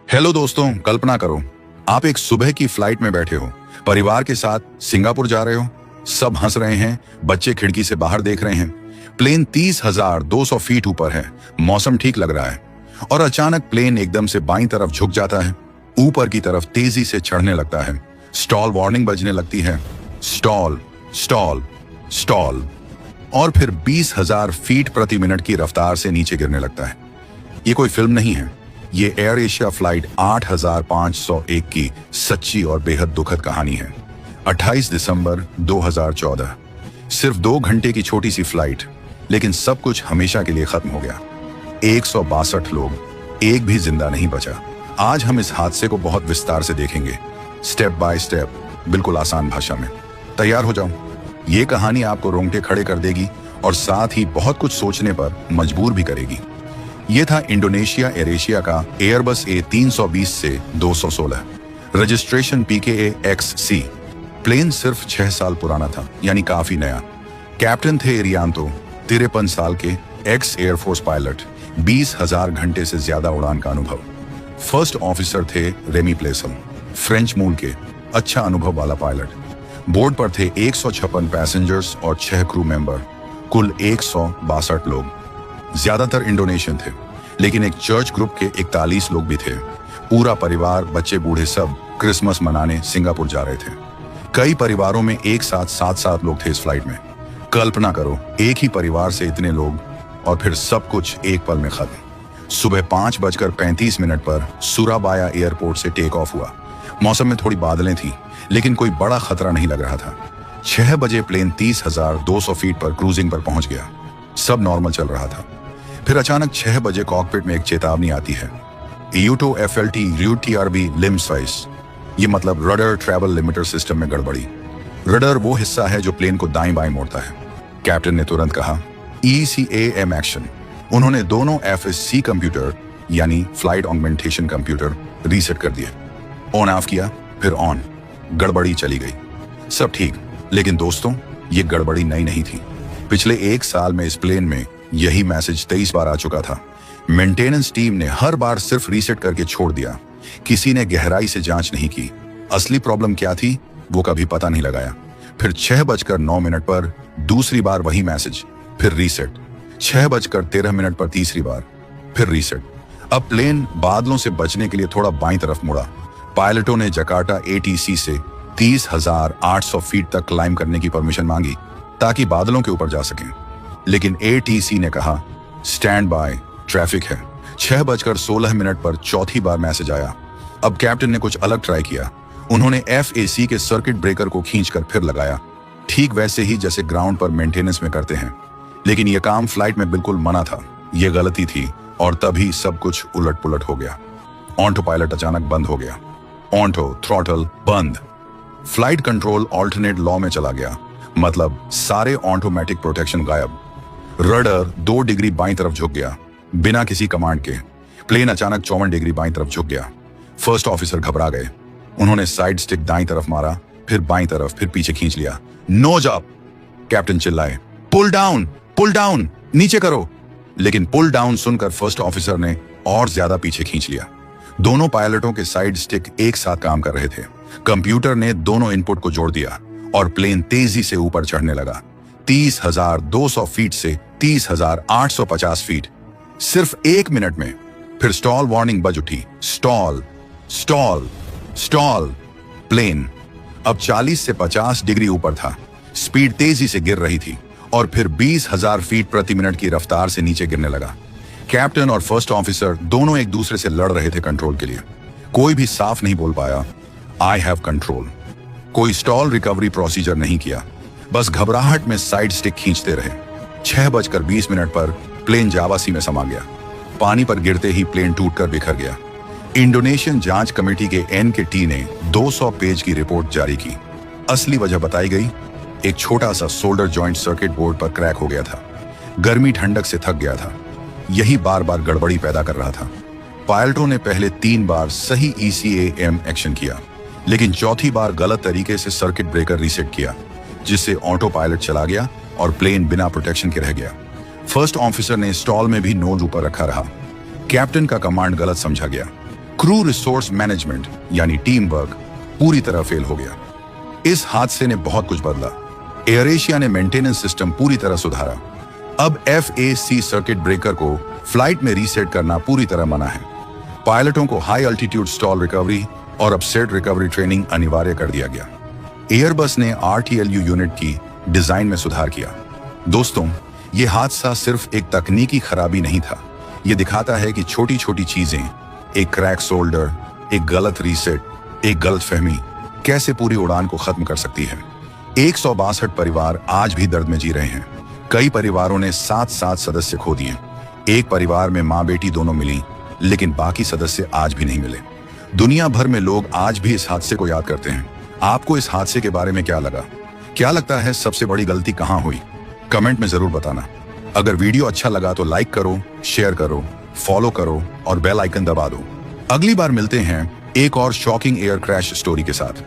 Hello दोस्तों, कल्पना करो आप एक सुबह की फ्लाइट में बैठे हो, परिवार के साथ सिंगापुर जा रहे हो। सब हंस रहे हैं, बच्चे खिड़की से बाहर देख रहे हैं। प्लेन 30,200 फीट ऊपर है, मौसम ठीक लग रहा है और अचानक प्लेन एकदम से बाईं तरफ झुक जाता है, ऊपर की तरफ तेजी से चढ़ने लगता है। स्टॉल वार्निंग बजने लगती है, स्टॉल स्टॉल स्टॉल, और फिर 20,000 फीट प्रति मिनट की रफ्तार से नीचे गिरने लगता है। ये कोई फिल्म नहीं है, ये एयर एशिया फ्लाइट 8501 की सच्ची और बेहद दुखद कहानी है। 28 दिसंबर 2014, सिर्फ 2 घंटे की छोटी सी फ्लाइट, लेकिन सब कुछ हमेशा के लिए खत्म हो गया। 162 लोग, एक भी जिंदा नहीं बचा। आज हम इस हादसे को बहुत विस्तार से देखेंगे, स्टेप बाय स्टेप, बिल्कुल आसान भाषा में। तैयार हो जाओ, ये कहानी आपको रोंगटे खड़े कर देगी और साथ ही बहुत कुछ सोचने पर मजबूर भी करेगी। ये था इंडोनेशिया एयर एशिया का एयरबस A320 से 216, रजिस्ट्रेशन PKA XC। प्लेन सिर्फ 6 साल पुराना था, यानी काफी नया। कैप्टन थे इरियांतो, 53 साल के, एक्स एयरफोर्स पायलट, 20,000 घंटे से ज्यादा उड़ान का अनुभव। फर्स्ट ऑफिसर थे रेमी प्लेसल, फ्रेंच मूल के, अच्छा अनुभव वाला पायलट। बोर्ड पर थे 156 पैसेंजर्स और 6 क्रू मेंबर, कुल 162 लोग। ज्यादातर इंडोनेशियन थे, लेकिन एक चर्च ग्रुप के 41 लोग भी थे। पूरा परिवार, बच्चे बूढ़े, सब क्रिसमस मनाने सिंगापुर जा रहे थे। कई परिवारों में एक साथ 7-7 लोग थे इस फ्लाइट में। कल्पना करो, एक ही परिवार से इतने लोग, और फिर सब कुछ एक पल में खत्म। सुबह 5:35 पर सुराबाया एयरपोर्ट से टेक ऑफ हुआ। मौसम में थोड़ी बादलें थी, लेकिन कोई बड़ा खतरा नहीं लग रहा था। 6 बजे प्लेन 30,200 फीट पर क्रूजिंग पर पहुंच गया। सब नॉर्मल चल रहा था। फिर अचानक 6 बजे कॉकपिट में एक चेतावनी आती है, यूटो FLT RUTRB लिम स्वाइस। ये मतलब रडर ट्रैवल लिमिटर सिस्टम में गड़बड़ी। रडर वो हिस्सा है जो प्लेन को दाएं बाएं मोड़ता है। कैप्टन ने तुरंत कहा, ECAM एक्शन। उन्होंने दोनों FSC कंप्यूटर, यानी फ्लाइट ऑगमेंटेशन कंप्यूटर, रीसेट कर दिए। ऑन ऑफ किया, फिर ऑन। गड़बड़ी चली गई, सब ठीक। लेकिन दोस्तों, ये गड़बड़ी नई नहीं थी। पिछले 1 साल में इस प्लेन में यही मैसेज 23 बार आ चुका था। मेंटेनेंस टीम ने हर बार सिर्फ रीसेट करके छोड़ दिया। किसी ने गहराई से जांच नहीं की। असली प्रॉब्लम क्या थी वो कभी पता नहीं लगाया। फिर 6:09 पर दूसरी बार वही मैसेज, फिर रीसेट। 6:13 पर तीसरी बार, फिर रीसेट। अब प्लेन बादलों से बचने के लिए थोड़ा बाईं तरफ मुड़ा। पायलटों ने जकार्ता ATC से 30,800 फीट तक क्लाइंब करने की परमिशन मांगी ताकि बादलों के ऊपर जा सकें, लेकिन ATC ने कहा, स्टैंड बाय, ट्रैफिक है। 6:16 पर चौथी बार मैसेज आया। अब कैप्टन ने कुछ अलग ट्राई किया। उन्होंने FAC के सर्किट ब्रेकर को खींचकर फिर लगाया, ठीक वैसे ही जैसे ग्राउंड पर मेंटेनेंस में करते हैं। लेकिन यह काम फ्लाइट में बिल्कुल मना था। यह गलती थी और तभी सब कुछ उलट पुलट हो गया। ऑटो पायलट अचानक बंद हो गया। ऑटो थ्रॉटल बंद। फ्लाइट कंट्रोल ऑल्टरनेट लॉ में चला गया, मतलब सारे ऑटोमेटिक प्रोटेक्शन गायब। रडर 2 डिग्री बाईं तरफ झुक गया, बिना किसी कमांड के। प्लेन अचानक 54 डिग्री बाईं तरफ झुक गया। फर्स्ट ऑफिसर घबरा गए। उन्होंने साइड स्टिक दाईं तरफ मारा, फिर बाईं तरफ, फिर पीछे खींच लिया। नो जॉब, कैप्टन चिल्लाए, पुल डाउन, नीचे करो। लेकिन पुल डाउन सुनकर फर्स्ट ऑफिसर ने और ज्यादा पीछे खींच लिया। दोनों पायलटों के साइड स्टिक एक साथ काम कर रहे थे। कंप्यूटर ने दोनों इनपुट को जोड़ दिया और प्लेन तेजी से ऊपर चढ़ने लगा। 30,200 फीट से 30,850 फीट, सिर्फ 1 मिनट में। फिर स्टॉल वार्निंग बज उठी, स्टॉल स्टॉल स्टॉल। प्लेन अब 40 से 50 डिग्री ऊपर था, स्पीड तेजी से गिर रही थी और फिर 20,000 फीट प्रति मिनट की रफ्तार से नीचे गिरने लगा। कैप्टन और फर्स्ट ऑफिसर दोनों एक दूसरे से लड़ रहे थे कंट्रोल के लिए। कोई भी साफ नहीं बोल पाया, आई हैव कंट्रोल। कोई स्टॉल रिकवरी प्रोसीजर नहीं किया, बस घबराहट में साइड स्टिक खींचते रहे। 6:20 पर प्लेन जावा सी में समा गया। पानी पर गिरते ही प्लेन टूटकर बिखर गया। इंडोनेशियन जांच कमेटी के NKT ने 200 पेज की रिपोर्ट जारी की। असली वजह बताई गई, एक छोटा सा सोल्डर जॉइंट सर्किट बोर्ड पर क्रैक हो गया था। गर्मी ठंडक से थक गया था, यही बार बार गड़बड़ी पैदा कर रहा था। पायलटों ने पहले 3 बार सही ECAM एक्शन किया, लेकिन चौथी बार गलत तरीके से सर्किट ब्रेकर रीसेट किया, जिससे ऑटो पायलट चला गया और प्लेन बिना प्रोटेक्शन के रह गया। फर्स्ट ऑफिसर ने स्टॉल में भी नोज ऊपर रखा रहा। कैप्टन का कमांड गलत समझा गया। क्रू रिसोर्स मैनेजमेंट यानी टीम वर्क पूरी तरह फेल हो गया। इस हादसे ने बहुत कुछ बदला। एयर एशिया ने मेंटेनेंस सिस्टम पूरी तरह सुधारा। अब FAC सर्किट ब्रेकर को फ्लाइट में रीसेट करना पूरी तरह मना है। पायलटों को हाई अल्टीट्यूड स्टॉल रिकवरी और अपसेट रिकवरी ट्रेनिंग अनिवार्य कर दिया गया। एयरबस ने RTLU यूनिट की डिजाइन में सुधार किया। दोस्तों, ये हादसा सिर्फ एक तकनीकी खराबी नहीं था। ये दिखाता है कि छोटी छोटी चीजें, एक क्रैक शोल्डर, एक गलत रीसेट, एक गलतफहमी कैसे पूरी उड़ान को खत्म कर सकती है। 162 परिवार आज भी दर्द में जी रहे हैं। कई परिवारों ने 7 सदस्य खो दिए। एक परिवार में माँ बेटी दोनों मिली, लेकिन बाकी सदस्य आज भी नहीं मिले। दुनिया भर में लोग आज भी इस हादसे को याद करते हैं। आपको इस हादसे के बारे में क्या लगा? क्या लगता है सबसे बड़ी गलती कहाँ हुई? कमेंट में जरूर बताना। अगर वीडियो अच्छा लगा तो लाइक करो, शेयर करो, फॉलो करो और बेल आइकन दबा दो। अगली बार मिलते हैं एक और शॉकिंग एयर क्रैश स्टोरी के साथ।